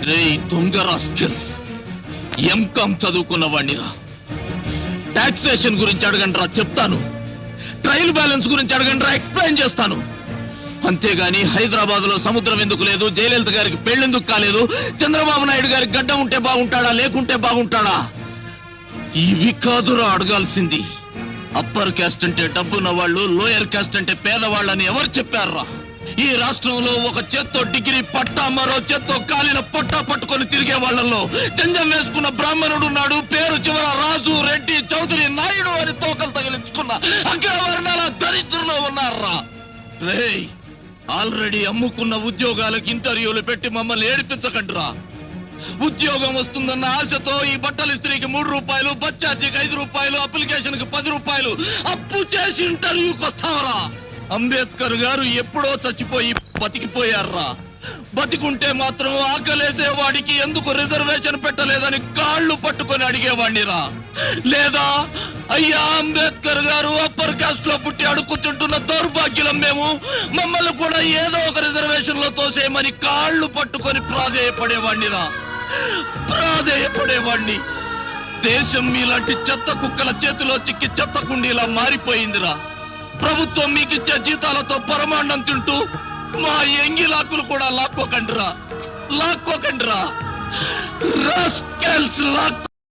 రే దొంగ rascals, MCom చదువుకున్న వాడినిరా. Taxation గురించి అడగండి రా, చెప్తాను. ట్రయల్ బ్యాలెన్స్ గురించి అడగండి రా, ఎక్స్ప్లెయిన్ చేస్తాను. అంతేగాని హైదరాబాద్ లో సముద్రం ఎందుకు లేదు, జయలలిత గారికి పెళ్ళెందుకు కాలేదు, చంద్రబాబు నాయుడు గారికి గడ్డ ఉంటే బాగుంటాడా లేకుంటే బాగుంటాడా, ఇవి కాదురా అడగాల్సింది. అప్పర్ క్యాస్ట్ అంటే డబ్బున్న వాళ్ళు, లోయర్ క్యాస్ట్ అంటే పేదవాళ్ళని ఎవరు చెప్పారా? ఈ రాష్ట్రంలో ఒక చేత్తో డిగ్రీ పట్టా, మరో చేత్తో కాలిన పట్టా పట్టుకొని తిరిగే వాళ్ళల్లో జంజం వేసుకున్న బ్రాహ్మణుడు ఉన్నాడు. పేరు చివర రాజు, రెడ్డి, చౌదరి, నాయుడు అని తోకలు తగిలించుకున్న అగ్రవర్ణాల దరిద్రులు ఉన్నారా. రేయ్, ఆల్రెడీ అమ్ముకున్న ఉద్యోగాలకు ఇంటర్వ్యూలు పెట్టి మమ్మల్ని ఏడిపించకండిరా. ఉద్యోగం వస్తుందన్న ఆశతో ఈ బట్టల ఇస్త్రీకి 3 రూపాయలు, బస్ ఛార్జీకి 5 రూపాయలు, అప్లికేషన్ కి 10 రూపాయలు అప్పు చేసి ఇంటర్వ్యూకి వస్తావరా. అంబేద్కర్ గారు ఎప్పుడో చచ్చిపోయి బతికిపోయారా. బతికుంటే మాత్రం ఆకలేసే వాడికి ఎందుకు రిజర్వేషన్ పెట్టలేదని కాళ్ళు పట్టుకొని అడిగేవాడినిరా. లేదా అయ్యా అంబేద్కర్ గారు అప్పర్ కాస్ట్ లో పుట్టి అడుక్కుతుంటున్న దౌర్భాగ్యులం మేము, మమ్మల్ని కూడా ఏదో ఒక రిజర్వేషన్ లో తోసేయమని కాళ్ళు పట్టుకొని ప్రాధేయపడేవాడినిరా. ప్రాధేయపడేవాడిని. దేశం మీలాంటి చెత్త కుక్కల చేతిలో చిక్కి చెత్త కుండీలా మారిపోయిందిరా. ప్రభుత్వం మీకిచ్చే జీతాలతో పరమాన్నం తింటూ మా ఎంగిలాకులు కూడా లాక్కోకండిరా, లాక్కోకండిరా. రాస్కెల్స్, లాక్కోకండి.